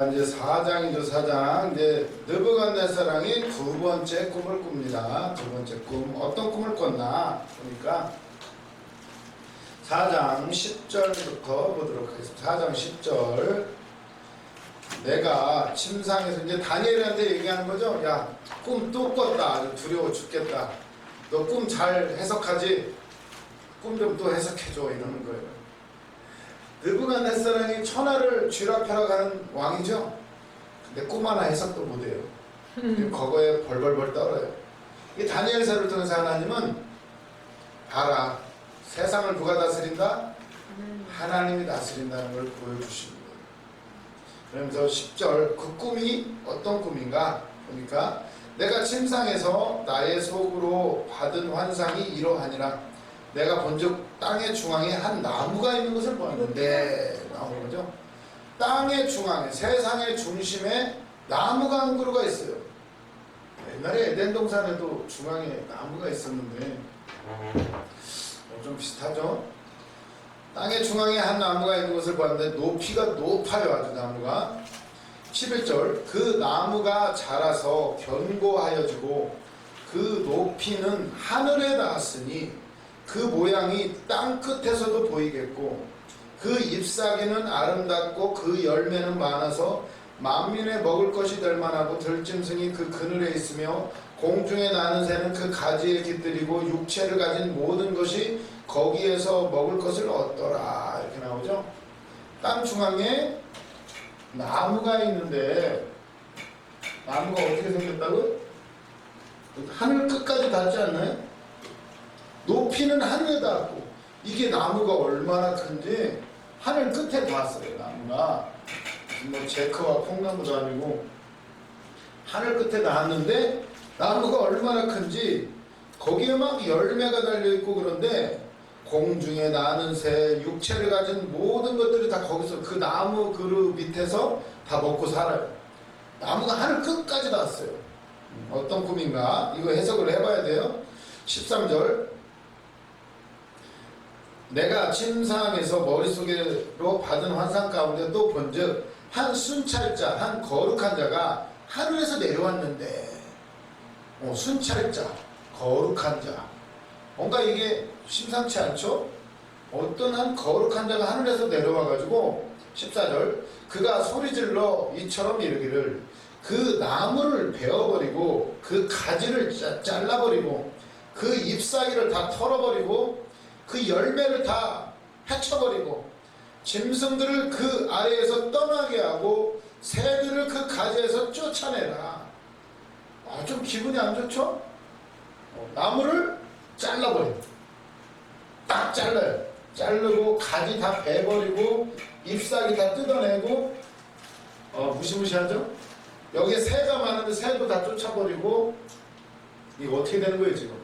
이제 사장이죠, 사장. 이제 느부갓네살이 두 번째 꿈을 꿉니다. 두 번째 꿈. 어떤 꿈을 꿨나? 그러니까 4장 10절부터 보도록 하겠습니다. 4장 10절. 내가 침상에서 이제 다니엘한테 얘기하는 거죠. 야, 꿈 또 꿨다. 아주 두려워 죽겠다. 너 꿈 잘 해석하지? 꿈 좀 또 해석해줘. 이러는 거예요. 느부갓네살이 천하를 쥐락펴락하는 왕이죠. 근데 꿈 하나 해석도 못해요. 그거에 벌벌벌 떨어요. 이 다니엘서를 통해서 하나님은 봐라, 세상을 누가 다스린다? 하나님이 다스린다는 걸 보여주시는 거예요. 그러면서 10절, 그 꿈이 어떤 꿈인가? 그러니까 내가 침상에서 나의 속으로 받은 환상이 이러하니라. 내가 본즉 땅의 중앙에 한 나무가 있는 것을 보았는데, 나오는 거죠. 땅의 중앙에, 세상의 중심에 나무가 한 그루가 있어요. 옛날에 에덴 동산에도 중앙에 나무가 있었는데 좀 비슷하죠. 땅의 중앙에 한 나무가 있는 것을 보았는데 높이가 높아요. 아주 나무가. 11절, 그 나무가 자라서 견고하여지고 그 높이는 하늘에 닿았으니 그 모양이 땅 끝에서도 보이겠고 그 잎사귀는 아름답고 그 열매는 많아서 만민의 먹을 것이 될 만하고 들짐승이 그 그늘에 있으며 공중에 나는 새는 그 가지에 깃들이고 육체를 가진 모든 것이 거기에서 먹을 것을 얻더라. 이렇게 나오죠. 땅 중앙에 나무가 있는데 나무가 어떻게 생겼다고요? 하늘 끝까지 닿지 않나요? 높이는 하늘에 닿았고, 이게 나무가 얼마나 큰지 하늘 끝에 닿았어요. 나무가 뭐 제크와 콩나무도 아니고 하늘 끝에 닿았는데 나무가 얼마나 큰지 거기에 막 열매가 달려있고, 그런데 공중에 나는 새, 육체를 가진 모든 것들이 다 거기서 그 나무 그루 밑에서 다 먹고 살아요. 나무가 하늘 끝까지 닿았어요. 어떤 꿈인가? 이거 해석을 해봐야 돼요. 13절, 내가 침상에서 머릿속으로 받은 환상 가운데 또 본즉 한 순찰자, 한 거룩한 자가 하늘에서 내려왔는데, 순찰자, 거룩한 자, 뭔가 이게 심상치 않죠? 어떤 한 거룩한 자가 하늘에서 내려와가지고 14절, 그가 소리질러 이처럼 이르기를, 그 나무를 베어버리고 그 가지를 잘라버리고 그 잎사귀를 다 털어버리고 그 열매를 다 해쳐버리고 짐승들을 그 아래에서 떠나게 하고 새들을 그 가지에서 쫓아내라. 좀 기분이 안 좋죠? 나무를 잘라버려요. 딱 잘라요. 자르고 가지 다 베버리고 잎사귀 다 뜯어내고, 무시무시하죠? 여기에 새가 많은데 새도 다 쫓아버리고, 이거 어떻게 되는 거예요 지금?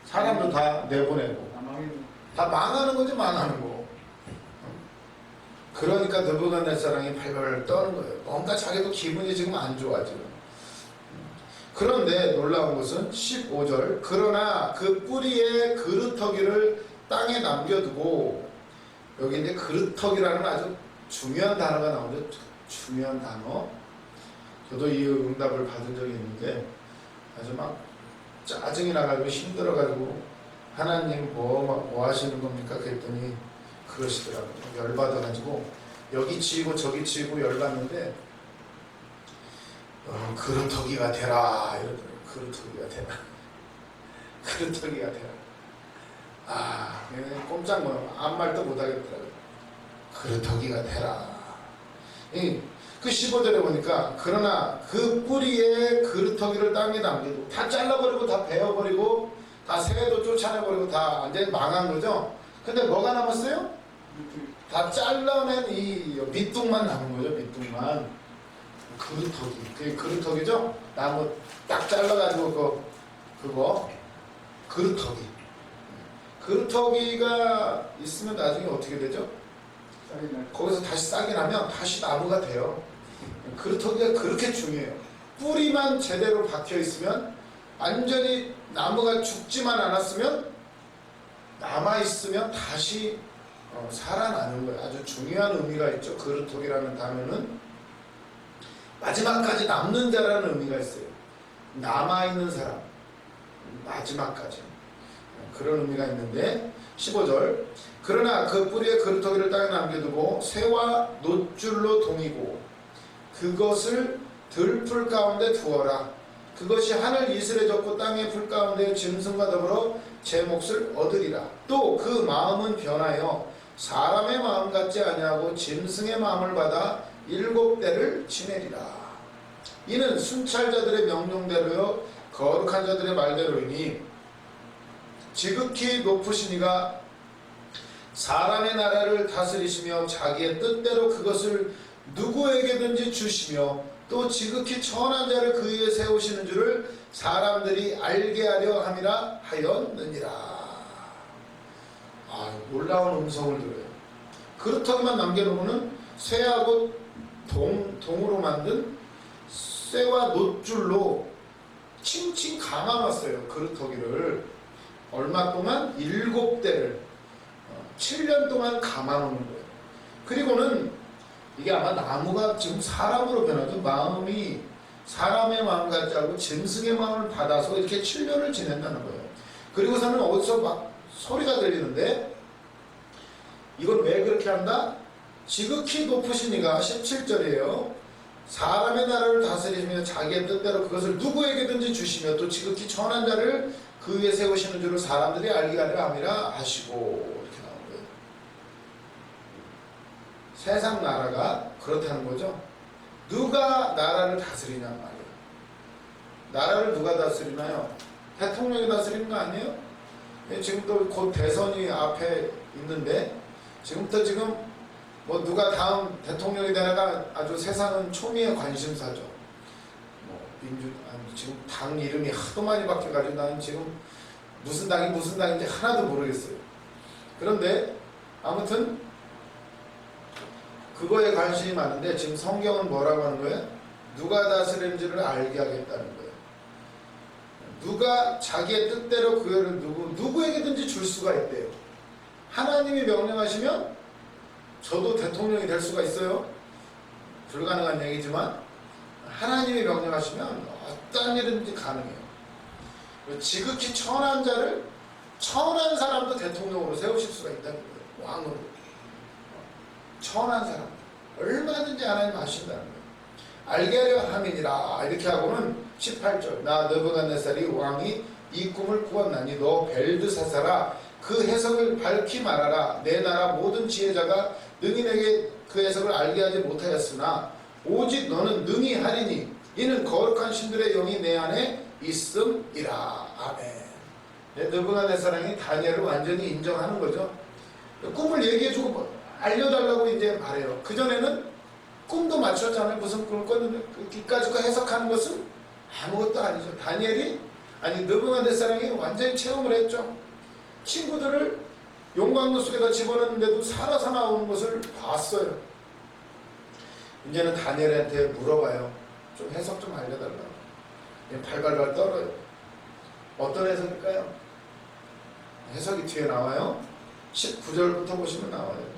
사람도 다 내보내고 다 망하는 거지, 망하는 거. 그러니까 느부갓네살이 발발 떠는 거예요. 뭔가 자기도 기분이 지금 안 좋아 지금. 그런데 놀라운 것은 15절, 그러나 그 뿌리의 그루터기를 땅에 남겨두고, 여기 이제 그루터기라는 아주 중요한 단어가 나오는데, 중요한 단어. 저도 이 응답을 받은 적이 있는데 아주 막 짜증이 나가지고 힘들어가지고, 하나님 뭐 하시는 겁니까? 그랬더니 그러시더라고요. 열받아가지고 여기 치이고 저기 치이고 열받는데, 그루터기가 되라 이러더라고요. 그루터기가 되라. 그루터기가 되라. 꼼짝 아무 말도 못하겠더라고요. 그루터기가 되라. 그 15절에 보니까, 그러나 그 뿌리에 그루터기를 땅에 남기고 다 잘라버리고 다 베어버리고 다 새도 쫓아내버리고 다 완전히 망한 거죠. 근데 뭐가 남았어요? 다 잘라낸 이 밑둥만 남은 거죠. 밑둥만. 그루터기. 그게 그루터기죠? 나무 딱 잘라가지고 그거 그루터기. 그루터기가 있으면 나중에 어떻게 되죠? 거기서 다시 싹이 나면 다시 나무가 돼요. 그루터기가 그렇게 중요해요. 뿌리만 제대로 박혀 있으면, 완전히 나무가 죽지만 않았으면, 남아있으면 다시 살아나는 거예요. 아주 중요한 의미가 있죠. 그루터기라는 단어는 마지막까지 남는 자라는 의미가 있어요. 남아있는 사람, 마지막까지 그런 의미가 있는데 15절 그러나 그 뿌리의 그루터기를 땅에 남겨두고 새와 놋줄로 동이고 그것을 들풀 가운데 두어라. 그것이 하늘 이슬에 젖고 땅의 풀 가운데 짐승과 더불어 제 몫을 얻으리라. 또 그 마음은 변하여 사람의 마음 같지 아니하고 짐승의 마음을 받아 7대를 지내리라. 이는 순찰자들의 명령대로요 거룩한 자들의 말대로이니 지극히 높으신 이가 사람의 나라를 다스리시며 자기의 뜻대로 그것을 누구에게든지 주시며 또 지극히 천한 자를 그 위에 세우시는 줄을 사람들이 알게 하려 함이라 하였느니라. 놀라운 음성을 들어요. 그루터기만 남겨놓으면 쇠하고 동으로 만든 쇠와 놋줄로 칭칭 감아놨어요. 그루터기를 얼마 동안 7대를 7년 동안 감아놓는 거예요. 그리고는 이게 아마 나무가 지금 사람으로 변하죠. 마음이 사람의 마음 같지 않고 짐승의 마음을 받아서 이렇게 7년을 지낸다는 거예요. 그리고서는 어디서 막 소리가 들리는데 이건 왜 그렇게 한다? 지극히 높으신 이가 17절이에요. 사람의 나라를 다스리시며 자기의 뜻대로 그것을 누구에게든지 주시며 또 지극히 천한 자를 그 위에 세우시는 줄을 사람들이 알게 하려 함이라 하시고 이렇게 나오는 거예요. 세상 나라가 그렇다는 거죠. 누가 나라를 다스리냐 말이에요. 나라를 누가 다스리나요? 대통령이 다스리는 거 아니에요? 지금 또 곧 대선이 앞에 있는데 지금부터 지금 뭐 누가 다음 대통령이 되나가 아주 세상은 초미의 관심사죠. 지금 당 이름이 하도 많이 바뀌어가지고 나는 지금 무슨 당이 무슨 당인지 하나도 모르겠어요. 그런데 아무튼 그거에 관심이 많은데 지금 성경은 뭐라고 하는 거예요? 누가 다스리는지를 알게 하겠다는 거예요. 누가 자기의 뜻대로 그거를 누구에게든지 줄 수가 있대요. 하나님이 명령하시면 저도 대통령이 될 수가 있어요. 불가능한 얘기지만 하나님이 명령하시면 어떤 일든지 가능해요. 지극히 천한 자를 천한 사람도 대통령으로 세우실 수가 있다는 거예요. 왕으로. 천한 사람 얼마든지 하나님 하신다는 거예요. 알게 하려 함이니라. 이렇게 하고는 18절 나 느부갓네살이 왕이 이 꿈을 꾸었나니 너 벨드사사라 그 해석을 밝히 말하라. 내 나라 모든 지혜자가 능히 내게 그 해석을 알게 하지 못하였으나 오직 너는 능히 하리니 이는 거룩한 신들의 영이 내 안에 있음이라. 아멘. 느부갓네살이 다니엘을 완전히 인정하는 거죠. 꿈을 얘기해주고 알려달라고 이제 말해요. 그전에는 꿈도 맞췄잖아요. 무슨 꿈을 꿨는데 그까짓 거 해석하는 것은 아무것도 아니죠. 다니엘이 느부갓네살이 완전히 체험을 했죠. 친구들을 용광로 속에다 집어넣는데도 살아서 나오는 것을 봤어요. 이제는 다니엘한테 물어봐요. 좀 해석 좀 알려달라고. 발발발 떨어요. 어떤 해석일까요? 해석이 뒤에 나와요. 19절부터 보시면 나와요.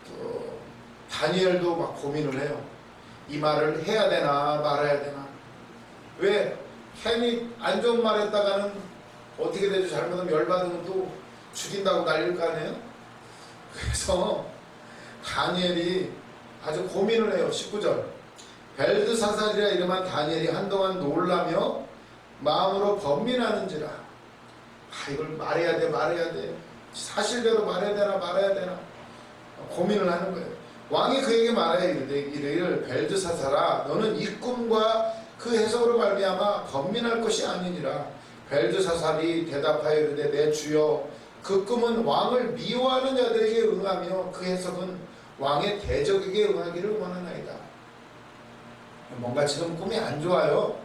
또 다니엘도 막 고민을 해요. 이 말을 해야 되나 말아야 되나. 왜? 괜히 안 좋은 말 했다가는 어떻게 되죠? 잘못하면 열받으면 또 죽인다고 날릴 거 아니에요? 그래서 다니엘이 아주 고민을 해요. 19절 벨드사살이라 이름한 다니엘이 한동안 놀라며 마음으로 번민하는지라. 이걸 말해야 돼. 사실대로 말해야 되나 말아야 되나 고민을 하는 거예요. 왕이 그에게 말하여 이르기를 벨드사살아 너는 이 꿈과 그 해석으로 말미암아 번민할 것이 아니니라. 벨드사살이 대답하여 이르되 내 주여 그 꿈은 왕을 미워하는 자들에게 응하며 그 해석은 왕의 대적에게 응하기를 원하나이다. 뭔가 지금 꿈이 안 좋아요.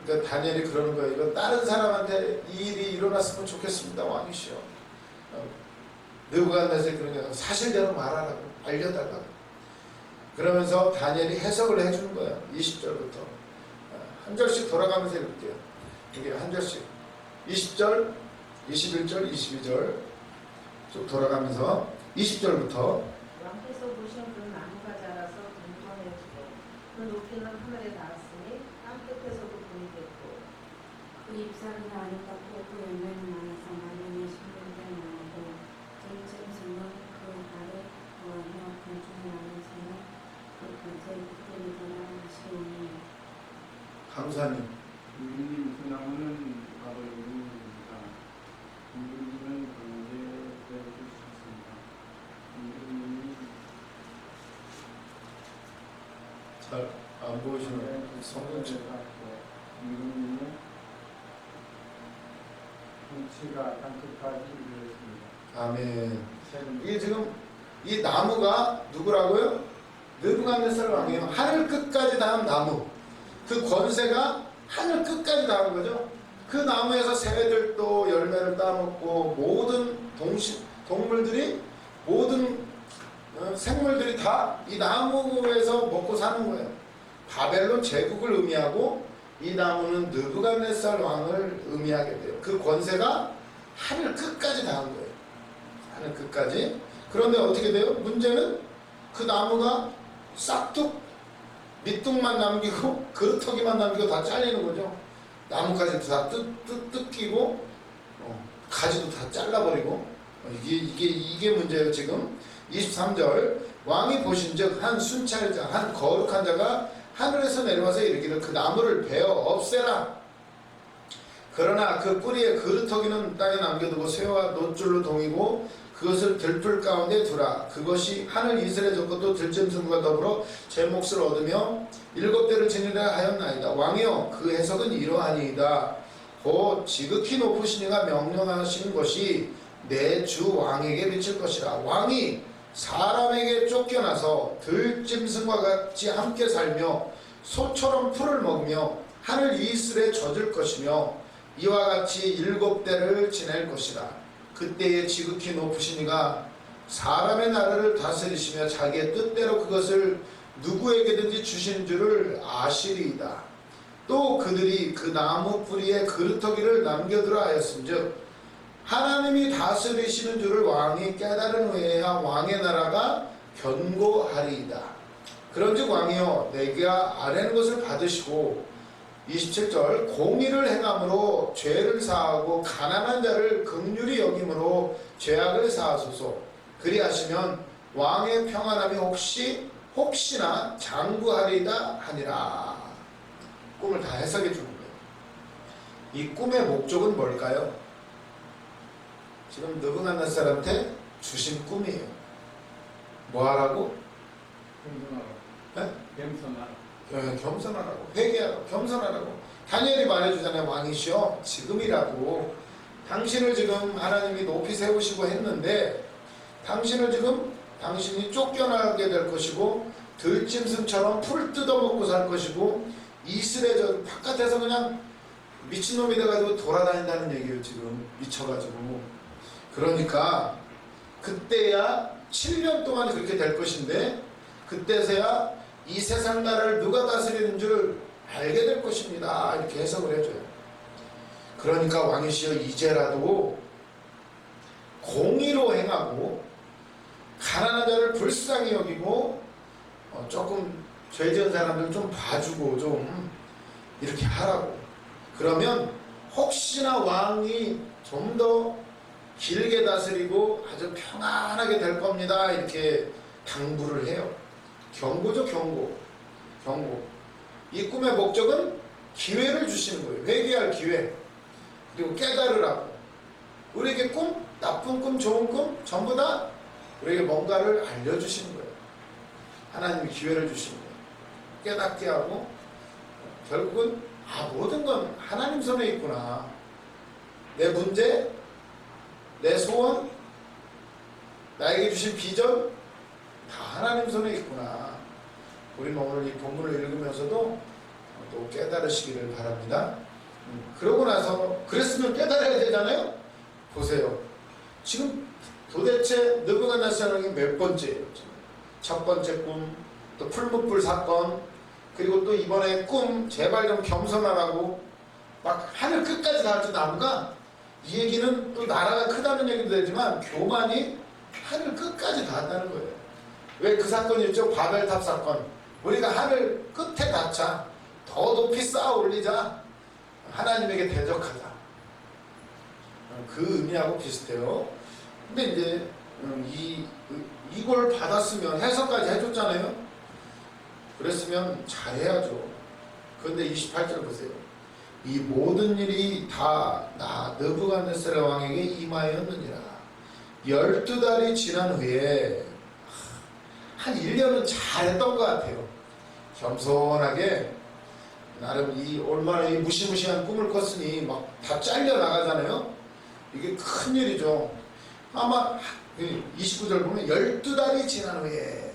그러니까 다니엘이 그러는 거예요. 이거 다른 사람한테 이 일이 일어났으면 좋겠습니다. 왕이시여. 느부갓네살이 그런 거예요. 사실대로 말하라고 알려달라고. 그러면서 다니엘이 해석을 해주는 거예요. 20절부터 한 절씩 돌아가면서 읽을게요. 이게 한 절씩 20절, 21절, 22절 쭉 돌아가면서 20절부터 왕께서 보신 그 나무가 자라서 하늘에 닿았으니 땅 끝에서도 분이 됐고 그 잎사귀는 아름답고 그 열매는 많아서 마련의 식물들 나오고 들짐승은 그 아래 거하며 곤충이 나는 새는 그 곁에 깃들이더라 하시오니. 강사님. 그 나무는 바로 임금님입니다. 임금님은 경제되어 줄 수 있습니다. 임금님이 잘 안 보이시는 성경책. 임금님의 통치가 땅끝까지 이르렀습니다. 아멘. 새는 이게 지금 이 나무가 누구라고요? 느부갓네살 왕이에요. 하늘 끝까지 닿은 나무. 그 권세가 하늘 끝까지 닿은 거죠. 그 나무에서 새들도 열매를 따먹고 모든 동물들이 모든 생물들이 다 이 나무에서 먹고 사는 거예요. 바벨론 제국을 의미하고 이 나무는 느부갓네살 왕을 의미하게 돼요. 그 권세가 하늘 끝까지 닿은 거예요. 하늘 끝까지. 그런데 어떻게 돼요? 문제는 그 나무가 싹둑 밑둥만 남기고 그루터기만 남기고 다 잘리는 거죠. 나뭇가지도 다 뜯기고 가지도 다 잘라버리고 이게 문제예요. 지금 23절 왕이 보신즉 한 순찰자 한 거룩한 자가 하늘에서 내려와서 이르기를 그 나무를 베어 없애라. 그러나 그 뿌리의 그루터기는 땅에 남겨두고 쇠와 놋줄로 동이고 그것을 들풀 가운데 두라. 그것이 하늘 이슬에 젖고 들짐승과 더불어 제 몫을 얻으며 7대를 지니라 하였나이다. 왕이여 그 해석은 이러하니이다. 곧 지극히 높으신 이가 명령하신 것이 내 주 왕에게 미칠 것이라. 왕이 사람에게 쫓겨나서 들짐승과 같이 함께 살며 소처럼 풀을 먹으며 하늘 이슬에 젖을 것이며 이와 같이 7대를 지낼 것이라. 그때에 지극히 높으신 이가 사람의 나라를 다스리시며 자기의 뜻대로 그것을 누구에게든지 주신 줄을 아시리이다. 또 그들이 그 나무 뿌리에 그루터기를 남겨두라 하였음즉 하나님이 다스리시는 줄을 왕이 깨달은 후에야 왕의 나라가 견고하리이다. 그런즉 왕이여 내가 아뢰는 것을 받으시고 27절 공의를 행함으로 죄를 사하고 가난한 자를 긍휼히 여김으로 죄악을 사하소서. 그리하시면 왕의 평안함이 혹시나 장구하리이다 하니라. 꿈을 다 해석해 주는 거예요. 이 꿈의 목적은 뭘까요? 지금 느부갓네살한테 주신 꿈이에요. 뭐 하라고? 겸손하라. 겸손하라. 겸손하라고, 회개하라고, 겸손하라고. 다니엘이 말해주잖아요. 왕이시여 지금이라도 당신을 지금 하나님이 높이 세우시고 했는데 당신이 쫓겨나게 될 것이고 들짐승처럼 풀 뜯어먹고 살 것이고 이슬에 저 바깥에서 그냥 미친놈이 돼가지고 돌아다닌다는 얘기예요. 지금 미쳐가지고. 그러니까 그때야 7년 동안 그렇게 될 것인데 그때서야 이 세상 나라를 누가 다스리는 줄 알게 될 것입니다. 이렇게 해석을 해줘요. 그러니까 왕이시여 이제라도 공의로 행하고 가난한 자를 불쌍히 여기고 조금 죄 지은 사람들 좀 봐주고 좀 이렇게 하라고. 그러면 혹시나 왕이 좀 더 길게 다스리고 아주 평안하게 될 겁니다. 이렇게 당부를 해요. 경고죠. 경고. 이 꿈의 목적은 기회를 주시는 거예요. 회개할 기회. 그리고 깨달으라고. 우리에게 꿈, 나쁜 꿈, 좋은 꿈 전부 다 우리에게 뭔가를 알려주시는 거예요. 하나님이 기회를 주시는 거예요. 깨닫게 하고 결국은 모든 건 하나님 손에 있구나. 내 문제, 내 소원, 나에게 주신 비전 다 하나님 손에 있구나. 우리는 오늘 이 본문을 읽으면서도 또 깨달으시기를 바랍니다. 그러고 나서 그랬으면 깨달아야 되잖아요. 보세요. 지금 도대체 느부갓네살이 몇 번째예요? 첫 번째 꿈, 또 풀무불 사건, 그리고 또 이번에 꿈 제발 좀 겸손하라고 막 하늘 끝까지 닿았죠. 나무가. 이 얘기는 또 나라가 크다는 얘기도 되지만 교만이 하늘 끝까지 닿았다는 거예요. 왜 그 사건이 있죠? 바벨탑 사건. 우리가 하늘 끝에 닿자. 더 높이 쌓아 올리자. 하나님에게 대적하자. 그 의미하고 비슷해요. 근데 이제 이걸 받았으면 해석까지 해줬잖아요. 그랬으면 잘해야죠. 그런데 28절 보세요. 이 모든 일이 다 나 느부갓네살 왕에게 임하였느니라. 12달이 지난 후에 한 1년은 잘했던 것 같아요. 겸손하게 나름 얼마나 이 무시무시한 꿈을 꿨으니 막 다 잘려 나가잖아요. 이게 큰 일이죠. 아마 29절 보면 12달이 지난 후에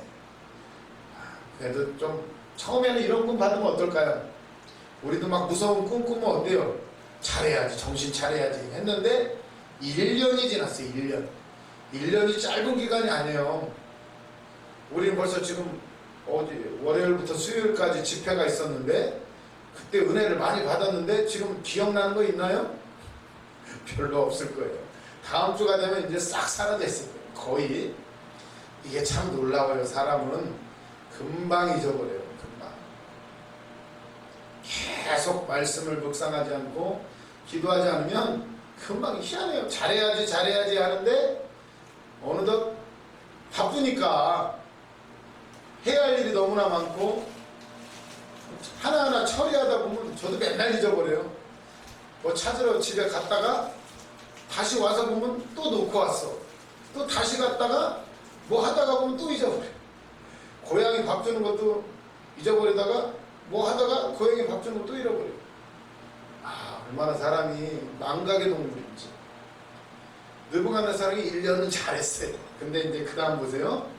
그래도 좀 처음에는 이런 꿈 받으면 어떨까요? 우리도 막 무서운 꿈 꾸면 어때요? 잘해야지, 정신 차려야지 했는데 1년이 지났어요. 1년. 1년이 짧은 기간이 아니에요. 우리는 벌써 지금 월요일부터 수요일까지 집회가 있었는데 그때 은혜를 많이 받았는데 지금 기억나는 거 있나요? 별로 없을 거예요. 다음 주가 되면 이제 싹 사라졌을 거예요. 거의. 이게 참 놀라워요. 사람은 금방 잊어버려요. 금방. 계속 말씀을 묵상하지 않고 기도하지 않으면 금방 희한해요. 잘해야지 하는데 어느덧 바쁘니까 해야 할 일이 너무나 많고 하나하나 처리하다 보면 저도 맨날 잊어버려요. 뭐 찾으러 집에 갔다가 다시 와서 보면 또 놓고 왔어. 또 다시 갔다가 뭐 하다가 보면 또 잊어버려. 고양이 밥 주는 것도 잊어버리다가 뭐 하다가 고양이 밥 주는 것도 잃어버려. 얼마나 사람이 망각의 동물인지. 느부갓네살이 1년은 잘했어요. 근데 이제 그 다음 보세요.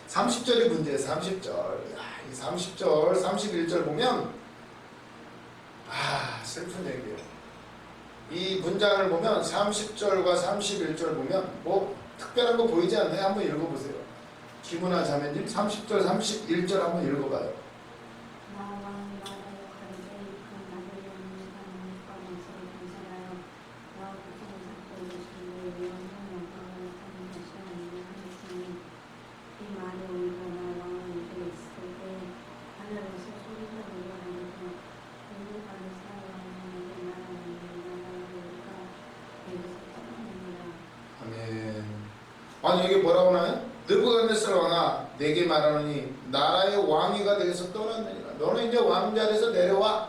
30절이 문제예요. 30절. 이 30절, 31절 보면 슬픈 얘기예요. 이 문장을 보면 30절과 31절 보면 뭐 특별한 거 보이지 않나요? 한번 읽어보세요. 김은아 자매님 30절, 31절 한번 읽어봐요. 아니 이게 뭐라고 나요? 느부갓네살 왕아 내게 말하노니 나라의 왕위가 되어서 떠났느니라. 너는 이제 왕자리에서 내려와.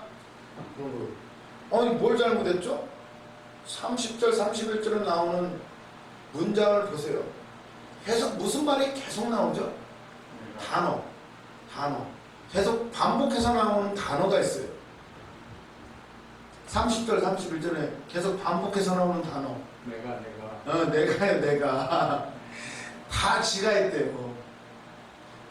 아니 뭘 잘못했죠? 30절 31절에 나오는 문장을 보세요. 계속 무슨 말이 계속 나오죠? 단어 계속 반복해서 나오는 단어가 있어요. 30절 31절에 계속 반복해서 나오는 단어. 내가 다 지가 했대요.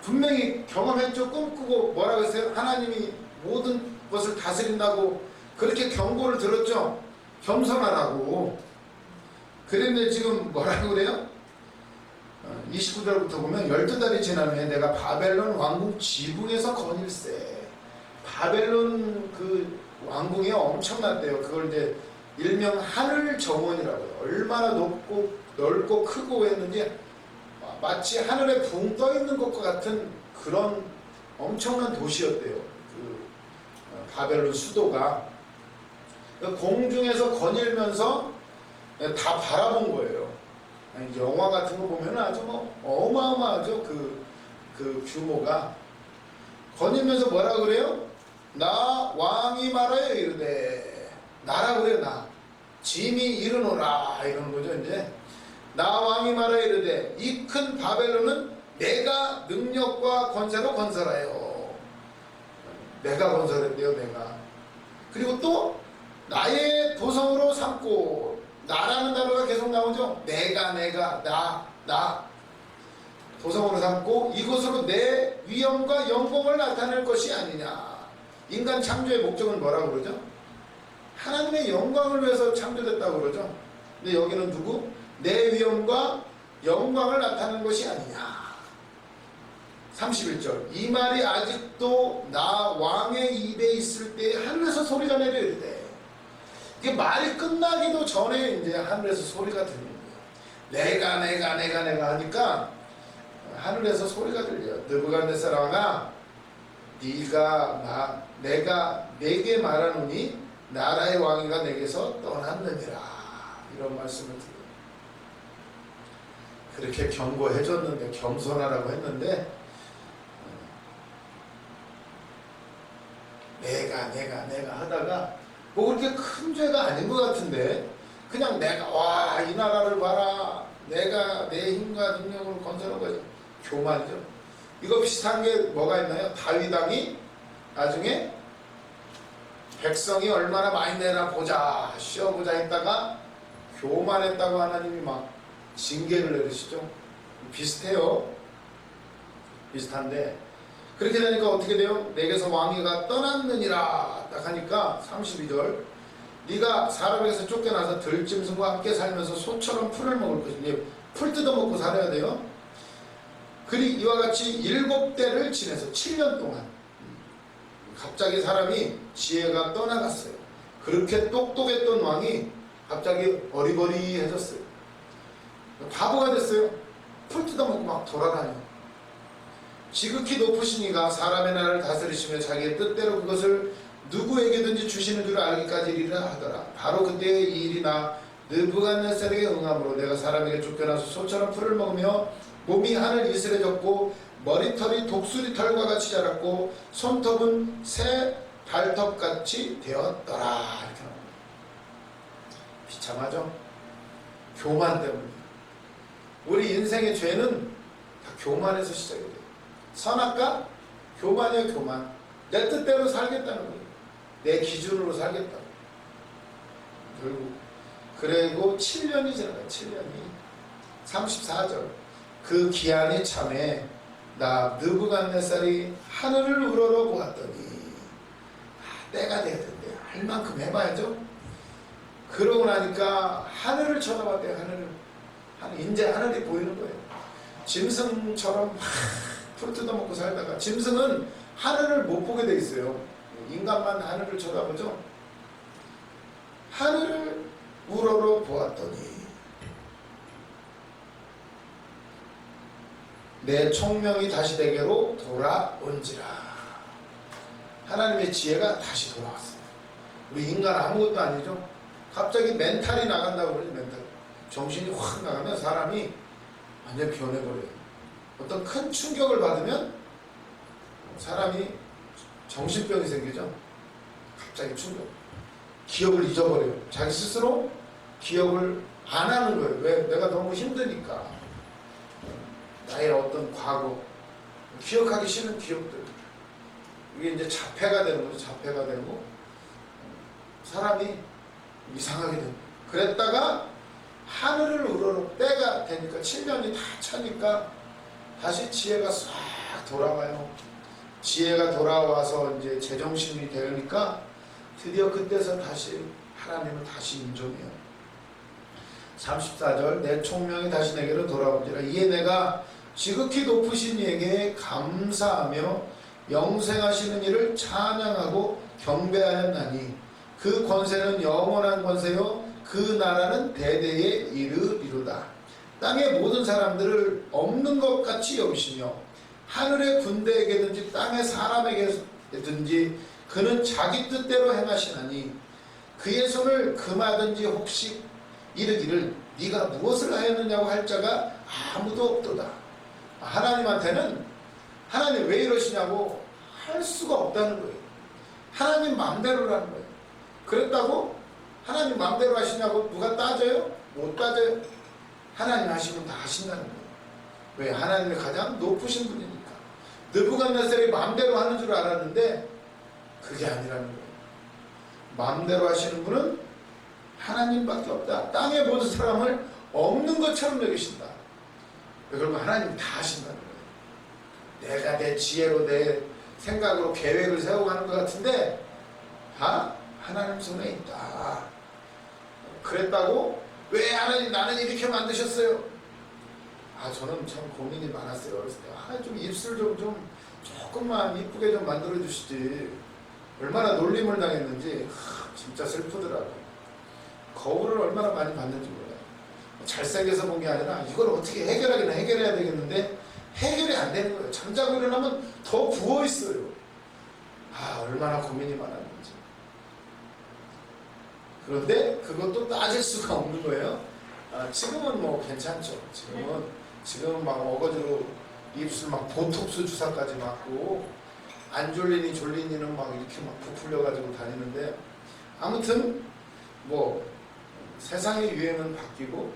분명히 경험했죠. 꿈꾸고 뭐라고 했어요? 하나님이 모든 것을 다스린다고 그렇게 경고를 들었죠. 겸손하라고. 그런데 지금 뭐라고 그래요? 29절부터 보면 12달이 지난 후에 내가 바벨론 왕궁 지붕에서 거닐세. 바벨론 그 왕궁이 엄청났대요. 그걸 이제 일명 하늘 정원이라고요. 얼마나 넓고 크고 했는지 마치 하늘에 붕 떠 있는 것과 같은 그런 엄청난 도시였대요. 그 바벨론 수도가 공중에서 거닐면서 다 바라본 거예요. 영화 같은 거 보면 아주 뭐 어마어마하죠. 그 규모가. 거닐면서 뭐라 그래요? 나 왕이 말하여 이르되. 나라 그래요. 나 짐이 이르노라 이러는 거죠. 이제 나 왕이 말하여 이르되 이 큰 바벨론은 내가 능력과 권세로 건설하여. 내가 건설했대요. 내가. 그리고 또 나의 도성으로 삼고. 나라는 단어가 계속 나오죠. 내가 나 도성으로 삼고 이곳으로 내 위엄과 영광을 나타낼 것이 아니냐. 인간 창조의 목적은 뭐라고 그러죠? 하나님의 영광을 위해서 창조됐다고 그러죠. 근데 여기는 누구? 내 위엄과 영광을 나타내는 것이 아니냐. 31절 이 말이 아직도 나 왕의 입에 있을 때 하늘에서 소리가 내려 이르되. 이게 말이 끝나기도 전에 이제 하늘에서 소리가 들리는 거예요. 내가 하니까 하늘에서 소리가 들려요. 느부갓네살 왕아 내가 내게 말하노니 나라의 왕위가 내게서 떠났느니라. 이런 말씀을 드려요. 그렇게 경고해줬는데, 겸손하라고 했는데, 내가 하다가 뭐 그렇게 큰 죄가 아닌 것 같은데, 그냥 내가 이 나라를 봐라, 내가 내 힘과 능력으로 건설한 거지. 교만이죠. 이거 비슷한 게 뭐가 있나요? 다윗 왕이 나중에 백성이 얼마나 많이 내나 보자, 쉬어보자 했다가 교만했다고 하나님이 막 징계를 내리시죠. 비슷해요. 비슷한데, 그렇게 되니까 어떻게 돼요? 내게서 왕위가 떠났느니라 딱 하니까 32절, 네가 사람에게서 쫓겨나서 들짐승과 함께 살면서 소처럼 풀을 먹을 것이니, 풀 뜯어먹고 살아야 돼요. 그리 이와 같이 7대를 지내서 7년 동안 갑자기 사람이 지혜가 떠나갔어요. 그렇게 똑똑했던 왕이 갑자기 어리버리해졌어요. 바보가 됐어요. 풀 뜯어먹고 막 돌아다녀. 지극히 높으신 이가 사람의 나라를 다스리시며 자기의 뜻대로 그것을 누구에게든지 주시는 줄 알기까지 이르라 하더라. 바로 그때의 이 일이 나 느부갓네살에게 응함으로 내가 사람에게 쫓겨나서 소처럼 풀을 먹으며 몸이 하늘 이슬에 젖고 머리털이 독수리 털과 같이 자랐고 손톱은 새 발톱같이 되었더라. 이렇게 나옵니다. 비참하죠? 교만 때문에. 우리 인생의 죄는 다 교만에서 시작이 돼요. 선악과 교만이에요. 교만. 내 뜻대로 살겠다는 거예요. 내 기준으로 살겠다. 결국 그리고 7년이 지나가요. 7년이 34절, 그 기한이 참에 나 느부갓네살이 하늘을 우러러 보았더니 때가 돼야 된대. 할 만큼 해봐야죠. 그러고 나니까 하늘을 쳐다봤대요. 하늘을. 이제 하늘이 보이는 거예요. 짐승처럼 풀 뜯어먹고 살다가, 짐승은 하늘을 못 보게 돼 있어요. 인간만 하늘을 쳐다보죠. 하늘을 우러러 보았더니 내 총명이 다시 내게로 돌아온지라. 하나님의 지혜가 다시 돌아왔어요. 우리 인간 아무것도 아니죠. 갑자기 멘탈이 나간다고 그러죠. 멘탈. 정신이 확 나가면 사람이 완전 변해버려요. 어떤 큰 충격을 받으면 사람이 정신병이 생기죠. 갑자기 충격. 기억을 잊어버려요. 자기 스스로 기억을 안 하는 거예요. 왜? 내가 너무 힘드니까. 나의 어떤 과거, 기억하기 싫은 기억들, 이게 이제 자폐가 되는 거죠. 자폐가 되고 사람이 이상하게 됩니다. 그랬다가 하늘을 우러러 때가 되니까 7년이 다 차니까 다시 지혜가 싹 돌아와요. 지혜가 돌아와서 이제 제정신이 되니까 드디어 그때서 다시 하나님을 다시 인정해요. 34절, 내 총명이 다시 내게로 돌아온지라. 이에 내가 지극히 높으신 이에게 감사하며 영생하시는 이를 찬양하고 경배하였나니 그 권세는 영원한 권세요 그 나라는 대대에 이르리로다. 땅의 모든 사람들을 없는 것 같이 여기시며 하늘의 군대에게든지 땅의 사람에게든지 그는 자기 뜻대로 행하시나니 그의 손을 금하든지 혹시 이르기를 네가 무엇을 하였느냐고 할 자가 아무도 없도다. 하나님한테는 하나님 왜 이러시냐고 할 수가 없다는 거예요. 하나님 마음대로라는 거예요. 그랬다고 하나님 마음대로 하시냐고 누가 따져요? 못 따져요. 하나님 하시면 다 하신다는 거예요. 왜? 하나님이 가장 높으신 분이니까. 느부갓네살이 마음대로 하는 줄 알았는데 그게 아니라는 거예요. 마음대로 하시는 분은 하나님밖에 없다. 땅의 모든 사람을 없는 것처럼 여기신다. 그러면 하나님이 다 하신다는 거예요. 내가 내 지혜로 내 생각으로 계획을 세워가는 것 같은데 다 하나님 손에 있다. 그랬다고? 왜 하나님 나는 이렇게 만드셨어요? 저는 참 고민이 많았어요. 그래서 좀 입술 좀 조금만 이쁘게 좀 만들어 주시지. 얼마나 놀림을 당했는지 진짜 슬프더라고. 거울을 얼마나 많이 봤는지 몰라요. 잘생겨서 본 게 아니라 이걸 어떻게 해결하기는 해결해야 되겠는데 해결이 안 되는 거예요. 잠자고 일어나면 더 부어 있어요. 얼마나 고민이 많았는지. 그런데 그것도 따질 수가 없는 거예요. 지금은 뭐 괜찮죠. 지금은 막 어거지로 입술 막 보톡스 주사까지 맞고 안졸리니 졸리니는 막 이렇게 막 부풀려가지고 다니는데, 아무튼 뭐 세상의 유행은 바뀌고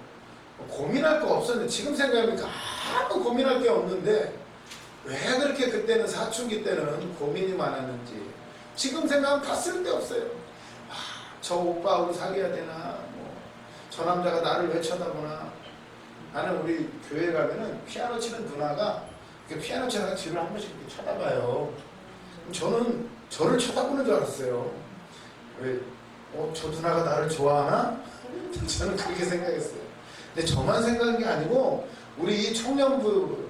고민할 거 없었는데, 지금 생각해보니까 아무 고민할 게 없는데 왜 그렇게 그때는 사춘기 때는 고민이 많았는지 지금 생각하면 다 쓸데없어요. 저 오빠하고 사귀어야 되나, 저 남자가 나를 왜 쳐다보나. 나는 우리 교회 가면은 피아노 치는 누나가 피아노 치다가 뒤를 한 번씩 이렇게 쳐다봐요. 저는 저를 쳐다보는 줄 알았어요. 왜? 저 누나가 나를 좋아하나? 저는 그렇게 생각했어요. 근데 저만 생각한 게 아니고 우리 청년부,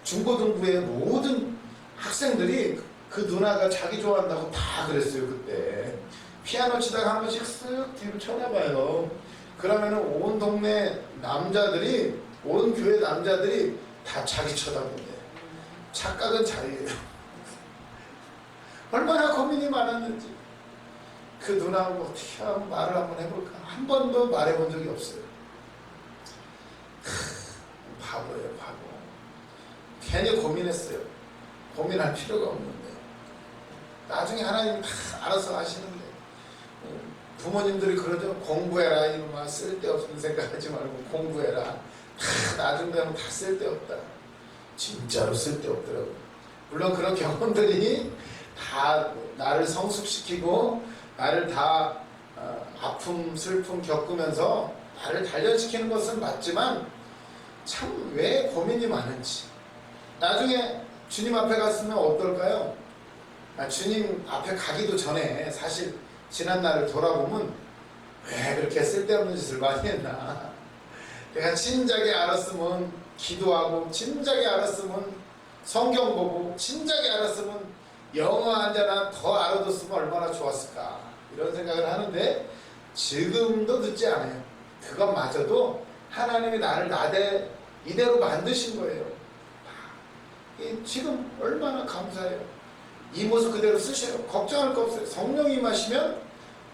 중고등부의 모든 학생들이 그 누나가 자기 좋아한다고 다 그랬어요. 그때 피아노 치다가 한 번씩 쓱 뒤로 쳐다봐요. 그러면은 온 동네 남자들이, 온 교회 남자들이 다 자기 쳐다본대. 착각은 자기예요. 얼마나 고민이 많았는지. 그 누나하고 어떻게 하면 말을 한번 해볼까. 한 번도 말해본 적이 없어요. 바보예요, 바보. 괜히 고민했어요. 고민할 필요가 없는데. 나중에 하나님 다 알아서 하시는데. 부모님들이 그러죠. 공부해라. 이놈아, 쓸데없는 생각하지 말고 공부해라. 다 나중 되면 다 쓸데없다. 진짜로 쓸데없더라고요. 물론 그런 경험들이 다 나를 성숙시키고 나를 다 아픔, 슬픔 겪으면서 나를 단련시키는 것은 맞지만, 참 왜 고민이 많은지. 나중에 주님 앞에 갔으면 어떨까요? 주님 앞에 가기도 전에 사실 지난 날을 돌아보면 왜 그렇게 쓸데없는 짓을 많이 했나. 내가 진작에 알았으면 기도하고, 진작에 알았으면 성경 보고, 진작에 알았으면 영어 한 자나 더 알아뒀으면 얼마나 좋았을까. 이런 생각을 하는데 지금도 듣지 않아요. 그것마저도 하나님이 나를 이대로 만드신 거예요. 지금 얼마나 감사해요. 이 모습 그대로 쓰셔요. 걱정할 거 없어요. 성령이 임하시면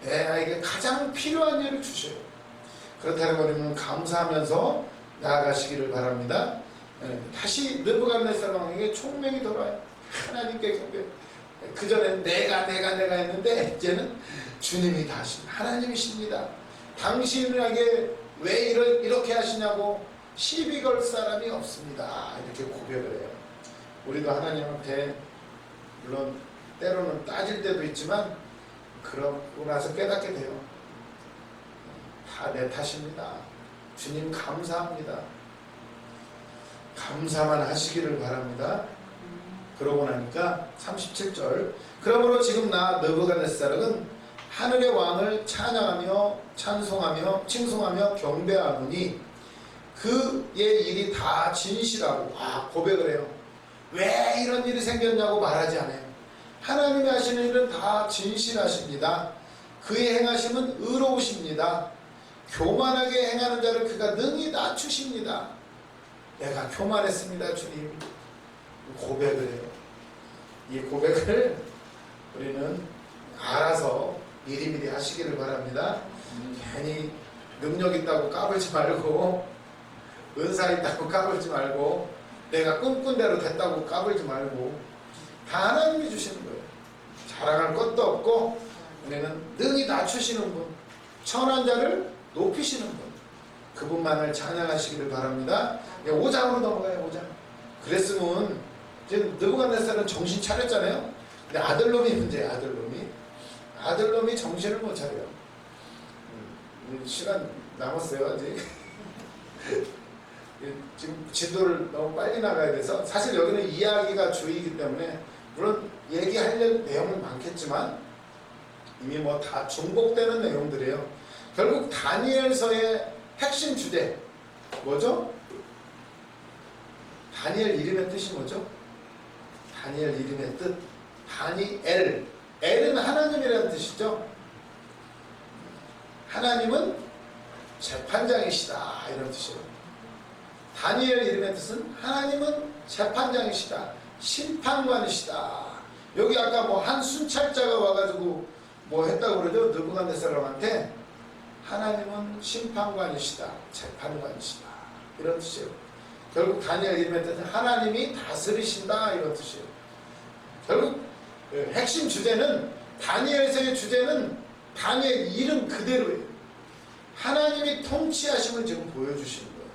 내게 가장 필요한 일을 주셔요. 그렇다는 우리는 감사하면서 나아가시기를 바랍니다. 다시 느부갓네살 왕에게 총명이 돌아와요. 하나님께 경배. 그전엔 내가 했는데 이제는 주님이 다 하십니다. 하나님이십니다. 당신에게 왜 이렇게 하시냐고 시비 걸 사람이 없습니다. 이렇게 고백을 해요. 우리도 하나님한테 물론 때로는 따질 때도 있지만 그러고 나서 깨닫게 돼요. 다 내 탓입니다. 주님 감사합니다. 감사만 하시기를 바랍니다. 그러고 나니까 37절, 그러므로 지금 나 느부갓네살은 하늘의 왕을 찬양하며 찬송하며 칭송하며 경배하노니 그의 일이 다 진실하고, 고백을 해요. 왜 이런 일이 생겼냐고 말하지 않아요. 하나님이 하시는 일은 다 진실하십니다. 그의 행하심은 의로우십니다. 교만하게 행하는 자를 그가 능히 낮추십니다. 내가 교만했습니다, 주님. 고백을 해요. 이 고백을 우리는 알아서 미리미리 하시기를 바랍니다. 괜히 능력 있다고 까불지 말고, 은사 있다고 까불지 말고, 내가 꿈꾼 대로 됐다고 까불지 말고, 다 하나님이 주시는 거예요. 자랑할 것도 없고, 우리는 능히 낮추시는 분, 천한 자를 높이시는 분, 그분만을 찬양하시기를 바랍니다. 5장으로 넘어가요. 5장. 그랬으면 이제 느부갓네살은 정신 차렸잖아요. 근데 아들놈이 문제예요. 아들놈이 정신을 못 차려요. 시간 남았어요, 아직. 지금 진도를 너무 빨리 나가야 돼서, 사실 여기는 이야기가 주이기 때문에 물론 얘기할 내용은 많겠지만 이미 뭐 다 중복되는 내용들이에요. 결국 다니엘서의 핵심 주제 뭐죠? 다니엘 이름의 뜻이 뭐죠? 다니엘 이름의 뜻, 다니엘. 엘은 하나님이라는 뜻이죠. 하나님은 재판장이시다, 이런 뜻이에요. 다니엘 이름의 뜻은 하나님은 재판장이시다, 심판관이시다. 여기 아까 뭐 한 순찰자가 와가지고 뭐 했다고 그러죠. 느부갓네살한테 하나님은 심판관이시다, 재판관이시다 이런 뜻이에요. 결국 다니엘 이름의 뜻은 하나님이 다스리신다 이런 뜻이에요. 결국 핵심 주제는 다니엘서의 주제는 다니엘 이름 그대로예요. 하나님이 통치하심을 지금 보여주시는 거예요.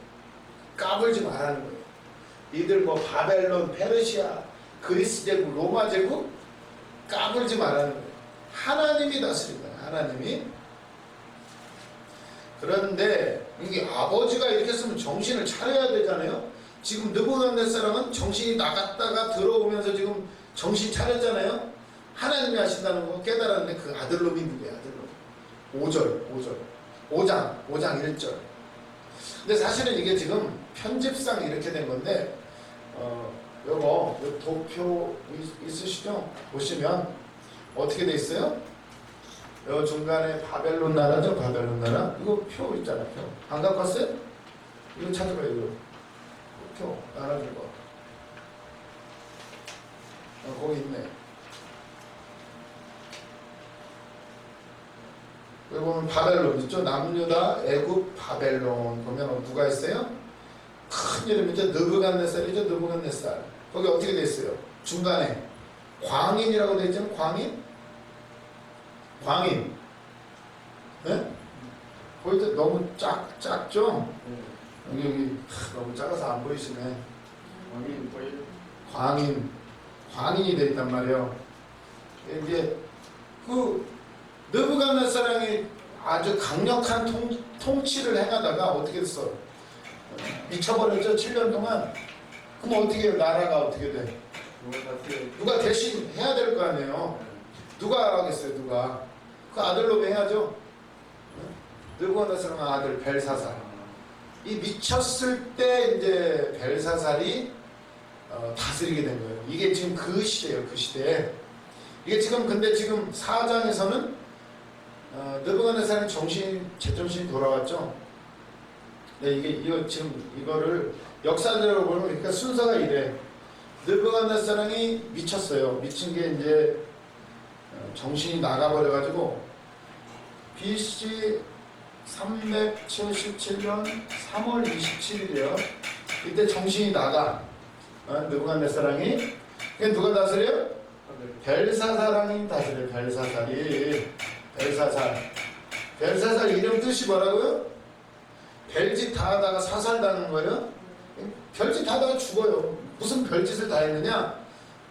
까불지 말라는 거예요. 이들 뭐 바벨론, 페르시아, 그리스 제국, 로마 제국 까불지 말라는 거예요. 하나님이 다스린다. 하나님이. 그런데 이게 아버지가 이렇게 쓰면 정신을 차려야 되잖아요. 지금 느부갓네살은 정신이 나갔다가 들어오면서 지금 정신 차렸잖아요. 하나님이 하신다는 거 깨달았는데 그 아들놈이 누구야? 아들놈. 5장 1절. 근데 사실은 이게 지금 편집상 이렇게 된 건데 요거 도표 있으시죠? 보시면 어떻게 돼 있어요? 요 중간에 바벨론 나라죠? 바벨론 나라. 이거 표 있잖아요. 표. 안 갖고 왔어요? 이거 찾아봐요. 이거. 표 나눠준 거. 거기 있네. 여기 보면 바벨론 있죠? 남유다, 애굽, 바벨론 보면 누가 있어요? 큰 이름이죠. 느부갓네살이죠. 느부갓네살. 거기 어떻게 돼 있어요? 중간에 광인이라고 돼 있잖아요. 광인. 네? 거기 너무 작죠? 여기 너무 작아서 안 보이시네. 광인이 돼 있단 말이에요. 이제 그 느부갓네살이 아주 강력한 통치를 행하다가 어떻게 됐어? 미쳐버렸죠. 7년 동안. 그럼 어떻게 해요? 나라가 어떻게 돼? 누가 대신 해야 될 거 아니에요. 누가 하겠어요? 누가? 그 아들로 해야죠. 느부갓네살의 아들 벨사살. 이 미쳤을 때 이제 벨사살이 다스리게 된 거예요. 이게 지금 그 시대예요. 그 시대에. 이게 지금 근데 지금 4장에서는 느부갓네살의 제정신이 돌아왔죠. 네, 이거 지금 이거를 역사적으로 보면 그러니까 순서가 이래. 느부갓네살이 미쳤어요. 미친 게 이제 정신이 나가버려가지고 BC 377년 3월 27일이요. 이때 정신이 나가. 느부갓네살이. 누가 다스려요? 벨사살이 다스려요. 벨사살 이름 뜻이 뭐라고요? 별짓 다 하다가 사살당한 거예요. 별짓 하다가 죽어요. 무슨 별짓을 다 했느냐?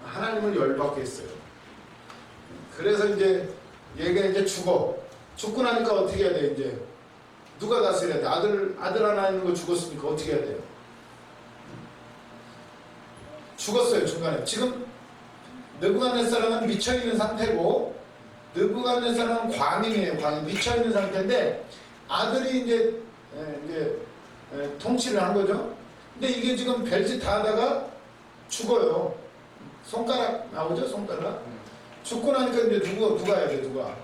하나님을 열받게 했어요. 그래서 이제 얘가 이제 죽고 나니까 어떻게 해야 돼? 이제 누가 다스려야 돼? 아들 하나 있는 거 죽었으니까 어떻게 해야 돼요? 죽었어요. 중간에. 지금 느부갓네살은 미쳐있는 상태고 느부갓네살은 광인이에요. 광인. 미쳐있는 상태인데 아들이 이제 통치를 한 거죠. 근데 이게 지금 별짓 다 하다가 죽어요. 손가락 나오죠? 손가락. 죽고 나니까 이제 누가 해야 돼? 누가?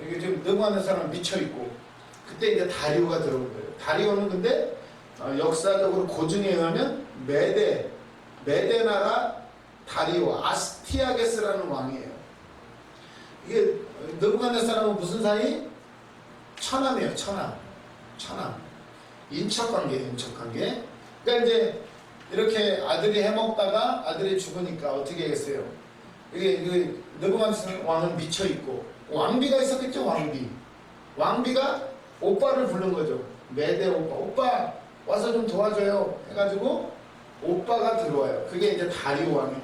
이게 지금 느부갓네살은 미쳐있고 그때 이제 다리오가 들어온 거예요. 다리오는 근데 역사적으로 고증에 의하면 메데 나라 다리오 아스티아게스라는 왕이에요. 이게 느부갓네살하고 무슨 사이? 처남이에요. 처남. 인척관계. 그러니까 이제 이렇게 아들이 해먹다가 아들이 죽으니까 어떻게 하겠어요? 이게 느부갓네살 왕은 미쳐 있고 왕비가 있었겠죠. 왕비가 오빠를 부른 거죠. 메데 오빠 와서 좀 도와줘요. 해가지고 오빠가 들어와요. 그게 이제 다리오 왕이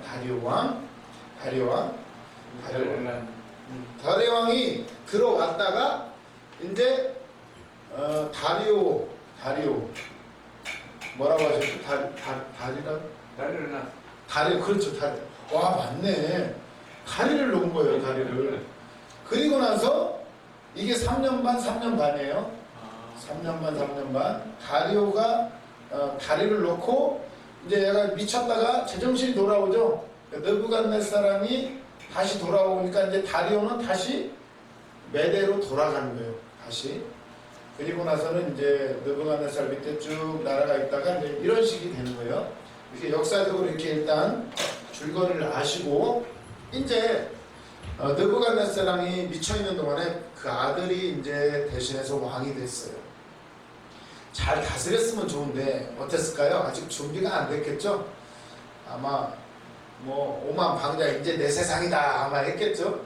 들어왔다가 이제 다리오 뭐라고 하셨죠? 다리 그렇죠. 와 맞네. 다리를 놓은 거예요. 다리를. 그리고 나서 이게 3년 반이에요. 3년 반. 다리오가 다리를 놓고 이제 얘가 미쳤다가 제정신이 돌아오죠. 느부갓네살이 다시 돌아오니까 이제 다리오는 다시 메대로 돌아가는 거예요. 다시. 그리고 나서는 이제 느부갓네살 밑에 쭉 나라가 있다가 이제 이런 식이 되는 거예요. 이렇게 역사적으로 이렇게 일단 줄거리를 아시고 이제 느부갓네살랑이 미쳐 있는 동안에 그 아들이 이제 대신해서 왕이 됐어요. 잘 다스렸으면 좋은데 어땠을까요? 아직 준비가 안 됐겠죠? 아마 뭐 오만 방자 이제 내 세상이다 아마 했겠죠?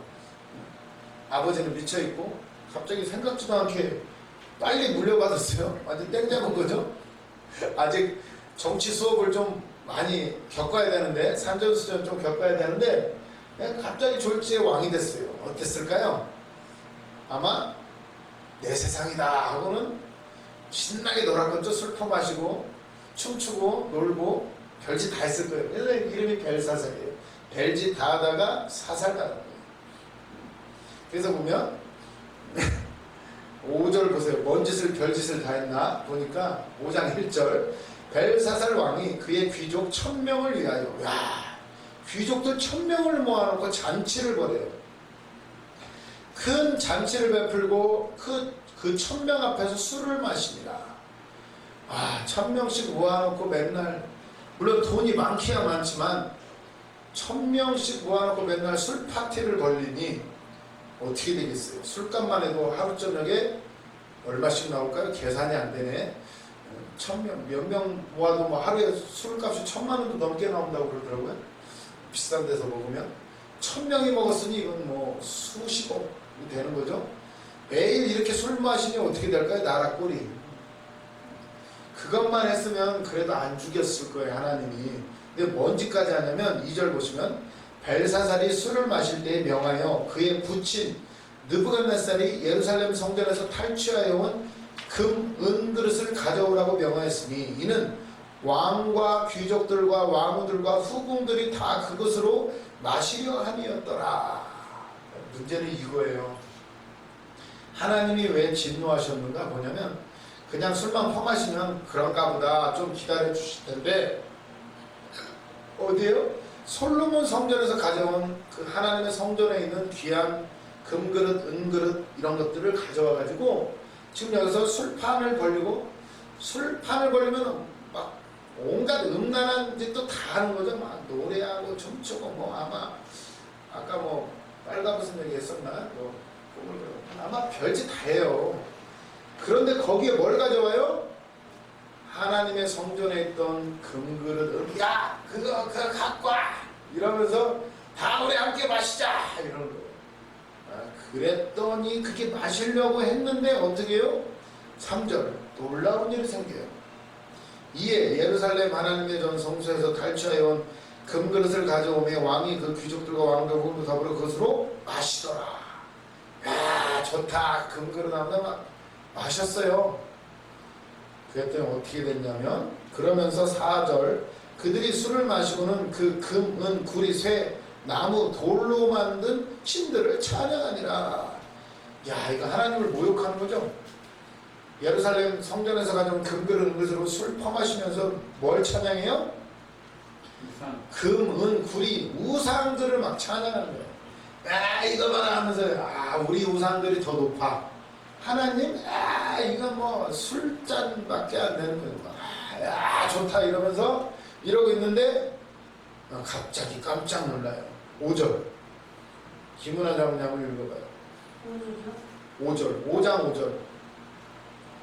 아버지는 미쳐 있고 갑자기 생각지도 않게 빨리 물려받았어요. 완전 땡 잡은 거죠? 아직 정치 수업을 좀 많이 겪어야 되는데 산전수전 좀 겪어야 되는데 그냥 갑자기 졸지에 왕이 됐어요. 어땠을까요? 아마 내 세상이다 하고는 신나게 놀았겠죠. 술 퍼마시고 춤추고 놀고 별짓 다 했을 거예요. 그래서 이름이 벨사살이에요. 별짓 다 하다가 사살당한 거예요. 그래서 보면 5절 보세요. 뭔 짓을 별짓을 다 했나 보니까 5장 1절 벨사살 왕이 그의 귀족 1000명을 위하여, 야, 귀족들 1000명을 모아놓고 잔치를 벌여요. 큰 잔치를 베풀고 그 1000명 앞에서 술을 마십니다. 1000명씩 모아놓고 맨날, 물론 돈이 많기야 많지만 1000명씩 모아놓고 맨날 술 파티를 벌리니 어떻게 되겠어요? 술값만 해도 하루 저녁에 얼마씩 나올까요? 계산이 안 되네. 1000명, 몇 명 모아도 뭐 하루에 술값이 1000만 원도 넘게 나온다고 그러더라고요. 비싼 데서 먹으면 1000명이 먹었으니 이건 뭐 수십억이 되는 거죠. 매일 이렇게 술 마시니 어떻게 될까요? 나라 꼴이. 그것만 했으면 그래도 안 죽였을 거예요, 하나님이. 근데 뭔 짓까지 하냐면 2절 보시면 벨사살이 술을 마실 때에 명하여 그의 부친 느부갓네살이 예루살렘 성전에서 탈취하여 온 금, 은 그릇을 가져오라고 명하였으니 이는 왕과 귀족들과 왕후들과 후궁들이 다 그것으로 마시려 함이었더라. 문제는 이거예요. 하나님이 왜 진노하셨는가 보냐면 그냥 술만 퍼마시면 그런가 보다 좀 기다려 주실 텐데 어디에요? 솔로몬 성전에서 가져온 그 하나님의 성전에 있는 귀한 금그릇, 은그릇 이런 것들을 가져와 가지고 지금 여기서 술판을 벌리고, 술판을 벌리면 막 온갖 음란한 짓도 다 하는 거죠. 막 노래하고 춤추고 뭐 아마 아까 뭐 빨가벗은 얘기 했었나? 뭐 아마 별짓 다 해요. 그런데 거기에 뭘 가져와요? 하나님의 성전에 있던 금그릇, 야 그거 갖고 와 이러면서 다 우리 함께 마시자 이러는 거예요. 그랬더니 그게 마시려고 했는데 어떻게 해요? 3절 놀라운 일이 생겨요. 이에 예루살렘 하나님의 전 성소에서 탈취하여 온 금그릇을 가져오며 왕이 그 귀족들과 왕들과 더불어 그것으로 마시더라. 야 좋다. 금그릇 하면 막 마셨어요. 그랬더니 어떻게 됐냐면 그러면서 4절 그들이 술을 마시고는 그 금, 은, 구리, 쇠, 나무, 돌로 만든 신들을 찬양하니라. 야 이거 하나님을 모욕하는 거죠. 예루살렘 성전에서 가져온 금그릇, 은그릇으로 술 퍼마시면서 뭘 찬양해요? 금, 은, 구리, 우상들을 막 찬양하는 거예요. 야 이거 봐라 하면서 우리 우상들이 더 높아. 하나님 이건 뭐 술잔밖에 안 되는 거예요. 좋다 이러면서 이러고 있는데 갑자기 깜짝 놀라요. 5절 김은하 장군님 읽어봐요. 5절 5장 5절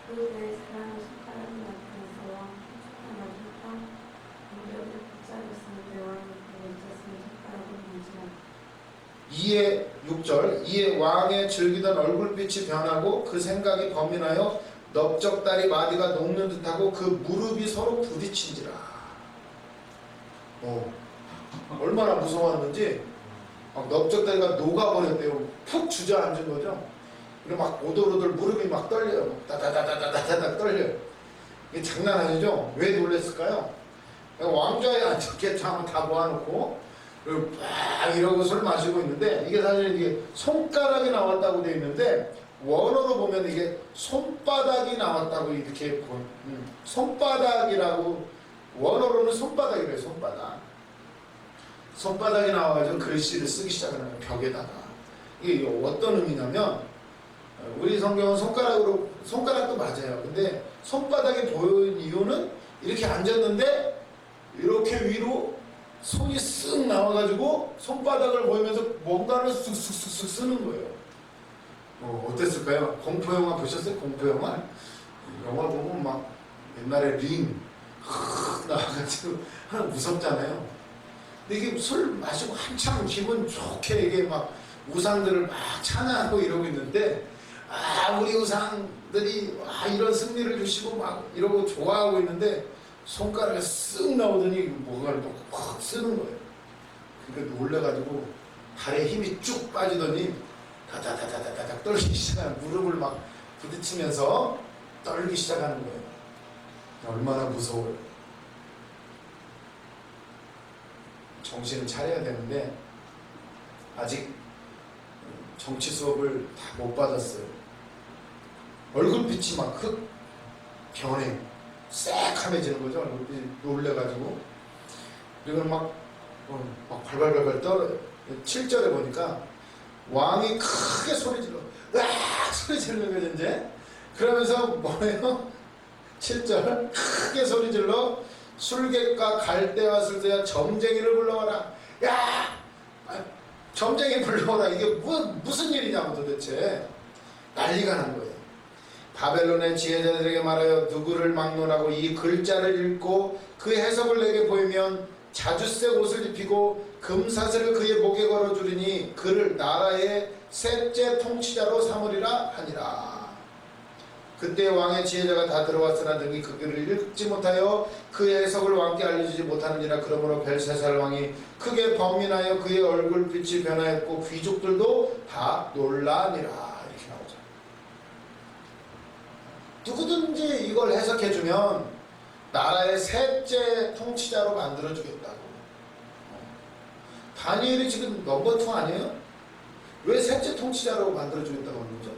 그의 사랑의 손가락이 나타나서 하나님과 무력을 붙잡았으니 왕이 그의 젖은 손가락을 만지라. 6절 이에 왕의 즐기던 얼굴빛이 변하고 그 생각이 범인하여 넓적다리 마디가 녹는 듯하고 그 무릎이 서로 부딪힌지라. 얼마나 무서웠는지 막 넓적다리가 녹아버렸대요. 푹 주저앉은 거죠. 그리고 막 오돌오돌 무릎이 막 떨려요. 따다다다다다다 떨려요. 이게 장난 아니죠? 왜 놀랬을까요? 왕좌에 앉았겠죠. 하면 다 모아놓고 그리고 막 이러고 술 마시고 있는데 이게 사실 이게 손가락이 나왔다고 되어 있는데 원어로 보면 이게 손바닥이 나왔다고 이렇게 손바닥이라고 원어로는 손바닥이래요. 손바닥이 나와가지고 글씨를 쓰기 시작하는 거예요. 벽에다가. 이게 어떤 의미냐면 우리 성경은 손가락도 맞아요. 근데 손바닥이 보이는 이유는 이렇게 앉았는데 이렇게 위로 손이 쓱 나와가지고 손바닥을 보이면서 뭔가를 쓱쓱쓱쓱 쓰는 거예요. 어땠을까요? 공포영화 보셨어요? 공포영화? 영화 보면 막 옛날에 링 나와가지고 무섭잖아요. 근데 이게 술 마시고 한참 기분 좋게 이게 막 우상들을 막 찬양하고 이러고 있는데 우리 우상들이 이런 승리를 주시고 막 이러고 좋아하고 있는데 손가락에 쓱 나오더니 뭔가를 확 쓰는 거예요. 그러니까 놀래가지고 발에 힘이 쭉 빠지더니 다다다다다닥 떨기 시작하는, 무릎을 막 부딪히면서 떨기 시작하는 거예요. 얼마나 무서워요. 정신을 차려야 되는데 아직 정치 수업을 다 못 받았어요. 얼굴빛이 막 변해 새카매지는 거죠. 얼굴빛이 놀래가지고. 그리고 막 발발발발 떨어요. 7절에 보니까 왕이 크게 소리 질러 소리 지르는 거죠 이제. 그러면서 뭐예요? 7절 크게 소리 질러 술객과 갈대와 술대와 점쟁이를 불러와라. 점쟁이 불러오라. 이게 무슨 일이냐고 도대체 난리가 난 거예요. 바벨론의 지혜자들에게 말하여 누구를 막론하고 이 글자를 읽고 그 해석을 내게 보이면 자주색 옷을 입히고 금사슬을 그의 목에 걸어주리니 그를 나라의 셋째 통치자로 삼으리라 하니라. 그때 왕의 지혜자가 다 들어왔으나 능히 그 글을 읽지 못하여 그 해석을 왕께 알려주지 못하느니라. 그러므로 벨사살 왕이 크게 번민하여 그의 얼굴빛이 변하였고 귀족들도 다 놀라니라. 이렇게 나오죠. 누구든지 이걸 해석해주면 나라의 셋째 통치자로 만들어주겠다고. 다니엘이 지금 넘버 2 아니에요? 왜 셋째 통치자로 만들어주겠다고 하는 거죠?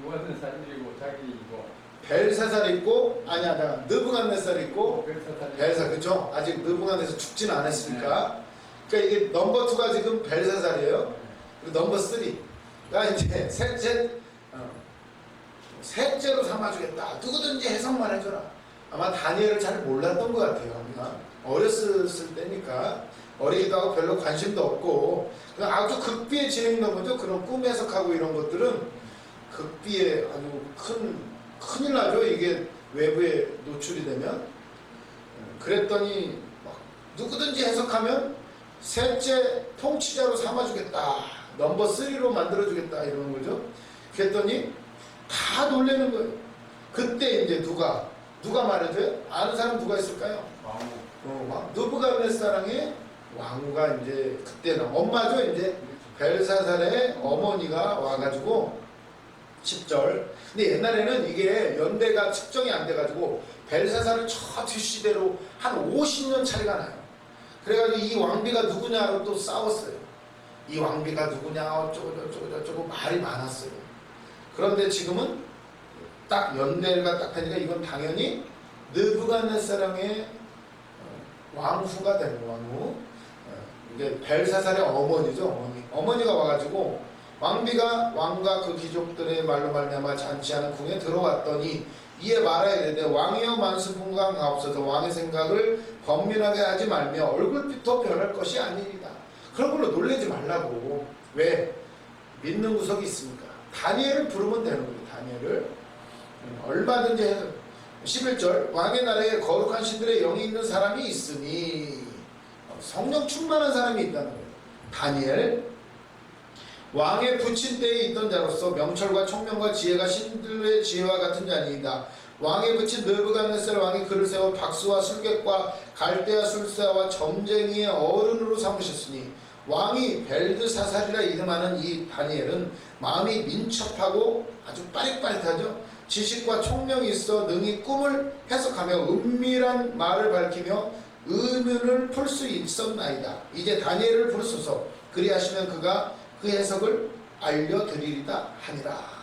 무한사살이고 자기이고 벨사살 있고 아니야 느부갓네살 있고 벨사살 벨사 그죠? 아직 느부갓네살 죽지는 않았으니까. 그러니까 이게 넘버 2가 지금 벨사살이에요. 그리고 넘버 3가 이제 셋째로 삼아주겠다. 누구든지 해석만 해줘라. 아마 다니엘을 잘 몰랐던 것 같아요. 어렸을 때니까 어리기도 하고 별로 관심도 없고 그냥 아주 극비에 진행된 거죠. 그런 꿈 해석하고 이런 것들은 극비에 아주 큰일 나죠. 이게 외부에 노출이 되면. 그랬더니 막 누구든지 해석하면 셋째 통치자로 삼아주겠다. 넘버 3로 만들어주겠다 이러는 거죠. 그랬더니 다 놀라는 거예요. 그때 이제 누가 말해줘요? 아는 사람 누가 있을까요? 느부갓네살의 왕후가 이제 그때는 엄마죠. 이제 벨사살의 어머니가 와가지고 10절. 근데 옛날에는 이게 연대가 측정이 안 돼가지고 벨사살은 저 뒷시대로 한 50년 차이가 나요. 그래가지고 이 왕비가 누구냐로 또 싸웠어요. 이 왕비가 누구냐 어쩌고 말이 많았어요. 그런데 지금은 딱 연대가 딱 되니까 이건 당연히 느부갓네살의 왕후가 되는 왕후. 이게 벨사살의 어머니죠. 어머니가 와가지고 왕비가 왕과 그 귀족들의 말로 말미암아 잔치하는 궁에 들어왔더니 이에 말하여 이르되 왕이여 만수풍강 가옵소서. 왕의 생각을 번민하게 하지 말며 얼굴빛도 변할 것이 아니니라. 그런 걸로 놀라지 말라고. 왜? 믿는 구석이 있습니까? 다니엘을 부르면 되는 거예요. 다니엘을 얼마든지 해서. 11절 왕의 나라에 거룩한 신들의 영이 있는 사람이 있으니 성령 충만한 사람이 있다는 거예요. 다니엘 왕의 부친 때에 있던 자로서 명철과 총명과 지혜가 신들의 지혜와 같은 자니이다. 왕의 부친 느부갓네살 왕이 그를 세워 박수와 술객과 갈대와 술사와 점쟁이의 어른으로 삼으셨으니 왕이 벨드사살이라 이름하는 이 다니엘은 마음이 민첩하고 아주 빠릿빠릿하죠. 지식과 총명이 있어 능히 꿈을 해석하며 은밀한 말을 밝히며 의문을 풀 수 있었나이다. 이제 다니엘을 부르소서. 그리하시면 그가 그 해석을 알려드리리다 하니라.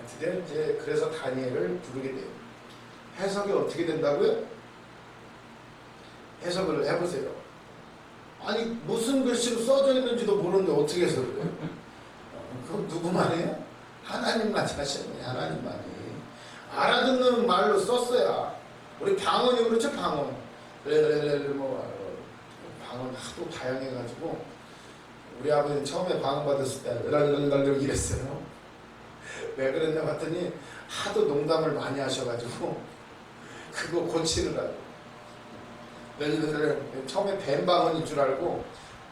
드디어 이제 그래서 다니엘을 부르게 돼요. 해석이 어떻게 된다고요? 해석을 해보세요. 아니 무슨 글씨로 써져 있는지도 모르는데 어떻게 해석을 해요? 그럼 누구만 해요? 하나님만 하시는 거예요. 하나님만이. 알아듣는 말로 썼어야. 우리 방언이 그렇죠. 방언. 뭐 방언 하도 다양해가지고 우리 아버지는 처음에 방언 받았을 때 랄랄랄 이랬어요. 왜 그랬냐 봤더니 하도 농담을 많이 하셔가지고 그거 고치느라고 처음에 뱀 방언인 줄 알고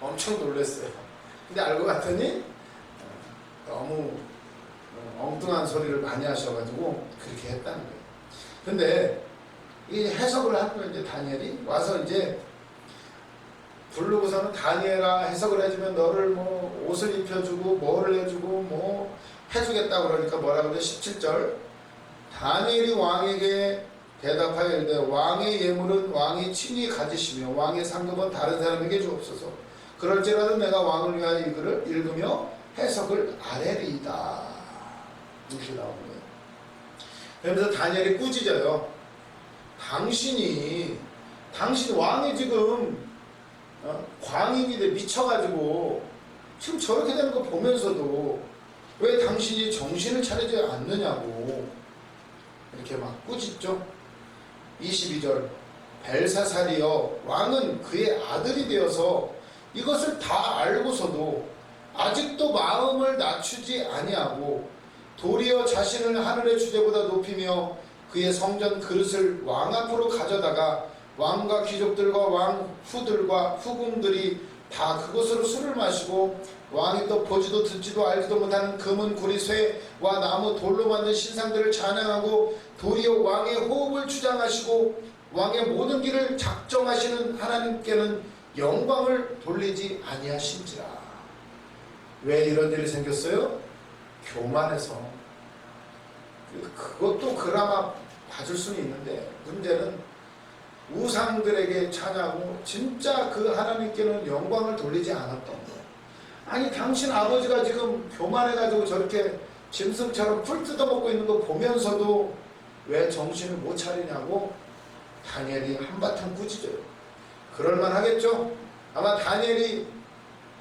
엄청 놀랐어요. 근데 알고 봤더니 너무 엉뚱한 소리를 많이 하셔가지고 그렇게 했다는 거예요. 근데 이 해석을 하는 거예요. 이제 다니엘이 와서 이제 부르고서는 다니엘아 해석을 해주면 너를 뭐 옷을 입혀주고 뭐를 해주고 뭐 해주겠다 그러니까 뭐라 그래. 17절 다니엘이 왕에게 대답하여 이르되 왕의 예물은 왕이 친히 가지시며 왕의 상급은 다른 사람에게 주옵소서. 그럴지라도 내가 왕을 위하여 이 글을 읽으며 해석을 아뢰리이다. 이렇게 나오는 거예요. 그러면서 다니엘이 꾸짖어요. 당신 왕이 지금 광인이 돼 미쳐가지고 지금 저렇게 되는 거 보면서도 왜 당신이 정신을 차리지 않느냐고 이렇게 막 꾸짖죠. 22절 벨사살이여 왕은 그의 아들이 되어서 이것을 다 알고서도 아직도 마음을 낮추지 아니하고 도리어 자신을 하늘의 주제보다 높이며 그의 성전 그릇을 왕 앞으로 가져다가 왕과 귀족들과 왕 후들과 후궁들이 다 그곳으로 술을 마시고 왕이 또 보지도 듣지도 알지도 못하는 금은 구리 쇠와 나무 돌로 만든 신상들을 찬양하고 도리어 왕의 호흡을 주장하시고 왕의 모든 길을 작정하시는 하나님께는 영광을 돌리지 아니하신지라. 왜 이런 일이 생겼어요? 교만해서. 그것도 그나마 봐줄 수는 있는데 문제는 우상들에게 찬양하고 진짜 그 하나님께는 영광을 돌리지 않았던 거예요. 아니 당신 아버지가 지금 교만해가지고 저렇게 짐승처럼 풀 뜯어먹고 있는 거 보면서도 왜 정신을 못 차리냐고 다니엘이 한바탕 꾸짖어요. 그럴만 하겠죠? 아마 다니엘이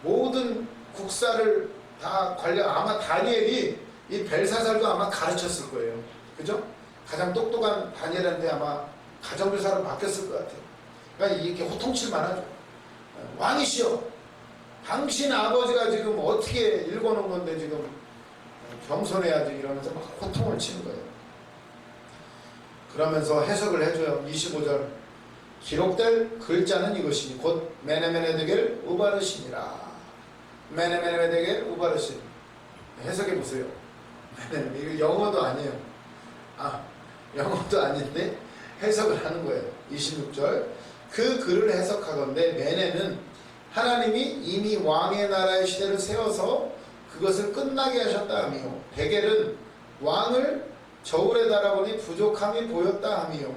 모든 국사를 다 아마 다니엘이 이 벨사살도 아마 가르쳤을 거예요. 그죠? 가장 똑똑한 다니엘한테 아마 가정교사로 바뀌었을 것 같아요. 그러니까 이게 호통칠만 하죠. 왕이시여, 당신 아버지가 지금 어떻게 읽어놓은 건데 지금 겸손해야지 이러면서 막 호통을 치는 거예요. 그러면서 해석을 해줘요. 25절 기록될 글자는 이것이니 곧 메네메네데겔 우바르시니라. 메네메네데겔 우바르신. 해석해 보세요. 이거 영어도 아니에요. 영어도 아닌데 해석을 하는 거예요. 26절 그 글을 해석하건대 메네는 하나님이 이미 왕의 나라의 시대를 세워서 그것을 끝나게 하셨다 하며 베겔은 왕을 저울에 달아보니 부족함이 보였다 하며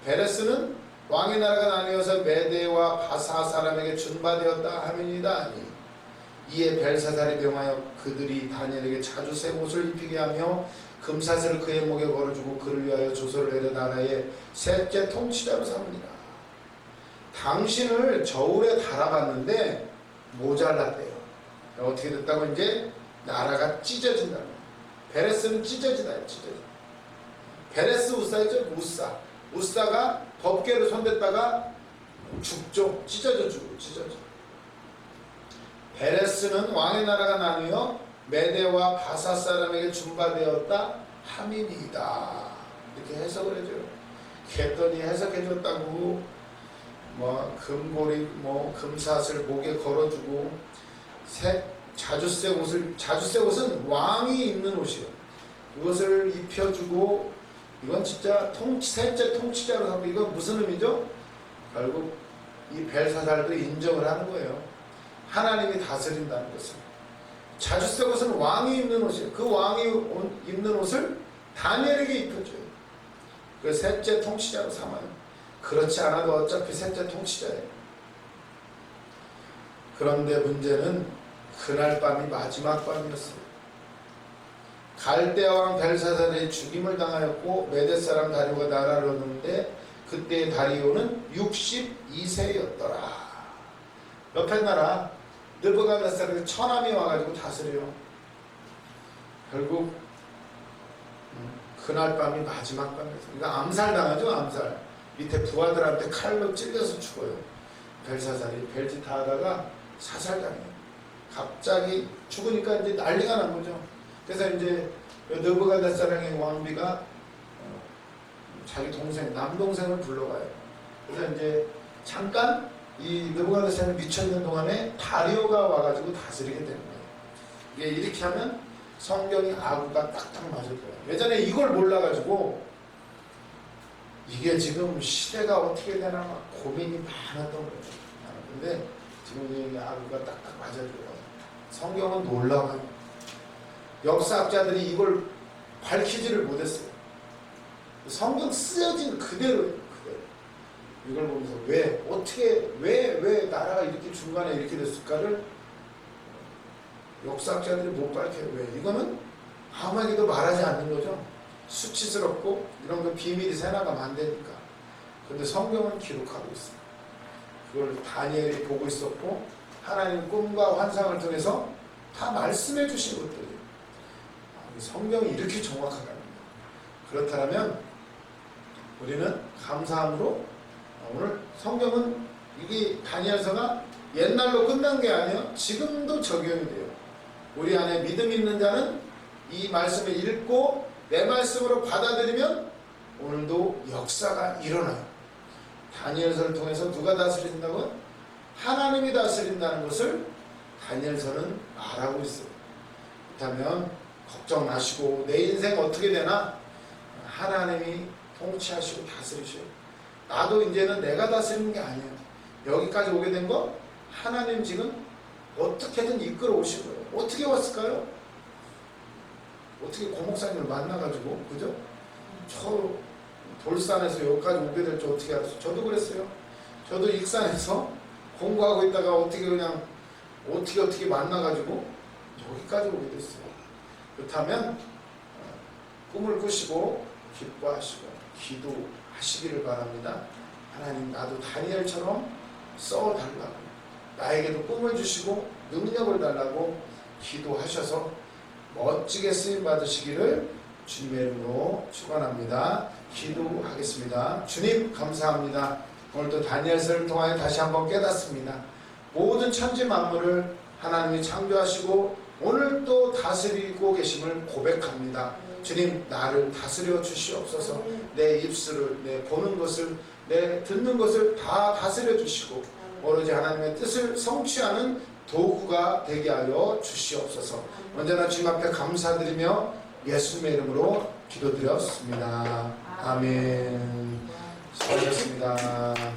베레스는 왕의 나라가 나뉘어서 메대와 바사 사람에게 준바되었다 하면이다 하니 이에 벨사살이 명하여 그들이 다니엘에게 자주 새 옷을 입히게 하며 금사슬을 그의 목에 걸어주고 그를 위하여 조서를 내려 나라의 셋째 통치자로 삼으니라. 당신을 저울에 달아봤는데 모자랐대요. 어떻게 됐다고? 이제 나라가 찢어진다. 베레스는 찢어지다. 베레스 우사이죠. 우사가 법궤를 손댔다가 죽죠. 찢어져. 베레스는 왕의 나라가 나누어 메대와 바사 사람에게 준바되었다 함이니이다. 이렇게 해석을 해줘요. 그랬더니 해석해줬다고 뭐 금고리 뭐 금사슬 목에 걸어주고 자주새 옷은 왕이 입는 옷이에요. 그것을 입혀주고 이건 진짜 셋째 통치자로 하고 이건 무슨 의미죠? 결국 이 벨사살도 인정을 하는 거예요. 하나님이 다스린다는 것을. 자주새 옷은 왕이 입는 옷이에요. 그 왕이 입는 옷을 다니엘에게 입혀줘요. 그 셋째 통치자로 삼아요. 그렇지 않아도 어차피 셋째 통치자예요. 그런데 문제는 그날 밤이 마지막 밤이었어요. 갈대아 왕 벨사살이 죽임을 당하였고 메대 사람 다리오가 나라를 얻는데 그때의 다리오는 62세였더라. 옆에 나라 느부갓네살이 천함이 와가지고 다스려요. 결국 그날 밤이 마지막 밤이었어요. 그러니까 암살당하죠. 암살. 밑에 부하들한테 칼로 찔려서 죽어요. 벨사살이 벨짓 하다가 사살당해요. 갑자기 죽으니까 이제 난리가 난 거죠. 그래서 이제 느부갓네살의 왕비가 자기 동생, 남동생을 불러가요. 그래서 이제 잠깐 이 느부갓네살이 미쳐있는 동안에 다리오가 와가지고 다스리게 되는 거예요. 이게 이렇게 하면 성경이 아구가 딱딱 맞을 거예요. 예전에 이걸 몰라가지고 이게 지금 시대가 어떻게 되나 막 고민이 많았던 거예요. 근데 지금 이 아구가 딱딱 맞아줘요. 성경은 놀라워요. 역사학자들이 이걸 밝히지를 못했어요. 성경 쓰여진 그대로예요. 그대로. 이걸 보면서 왜 어떻게 왜 나라가 이렇게 중간에 이렇게 됐을까를 역사학자들이 못 밝혀요. 왜? 이거는 아무에게도 말하지 않는 거죠. 수치스럽고 이런 거 비밀이 새나가면 안 되니까. 근데 성경은 기록하고 있어요. 그걸 다니엘이 보고 있었고 하나님 꿈과 환상을 통해서 다 말씀해 주신 것들이에요. 성경이 이렇게 정확하다는 거예요. 그렇다면 우리는 감사함으로 오늘 성경은 이게 다니엘서가 옛날로 끝난 게 아니에요. 지금도 적용이 돼요. 우리 안에 믿음 있는 자는 이 말씀을 읽고 내 말씀으로 받아들이면 오늘도 역사가 일어나요. 다니엘서를 통해서 누가 다스린다고요? 하나님이 다스린다는 것을 다니엘서는 말하고 있어요. 그렇다면 걱정 마시고 내 인생 어떻게 되나? 하나님이 통치하시고 다스리셔요. 나도 이제는 내가 다스리는 게 아니에요. 여기까지 오게 된 거 하나님 지금 어떻게든 이끌어 오신 거예요. 어떻게 왔을까요? 어떻게 고목사님을 만나가지고, 그죠? 저 돌산에서 여기까지 오게 될 줄 어떻게 알았어요? 저도 그랬어요. 저도 익산에서 공부하고 있다가 어떻게 그냥 어떻게 만나가지고 여기까지 오게 됐어요. 그렇다면 꿈을 꾸시고 기뻐하시고 기도하시기를 바랍니다. 하나님 나도 다니엘처럼 써달라고 나에게도 꿈을 주시고 능력을 달라고 기도하셔서 멋지게 쓰임 받으시기를 주님의 이름으로 축원합니다. 기도하겠습니다. 주님 감사합니다. 오늘도 다니엘서를 통하여 다시 한번 깨닫습니다. 모든 천지 만물을 하나님이 창조하시고 오늘 또 다스리고 계심을 고백합니다. 주님 나를 다스려 주시옵소서. 내 입술을, 내 보는 것을, 내 듣는 것을 다 다스려 주시고 오로지 하나님의 뜻을 성취하는 도구가 되게 하여 주시옵소서. 언제나 주님 앞에 감사드리며 예수님의 이름으로 기도드렸습니다. 아멘. 수고하셨습니다.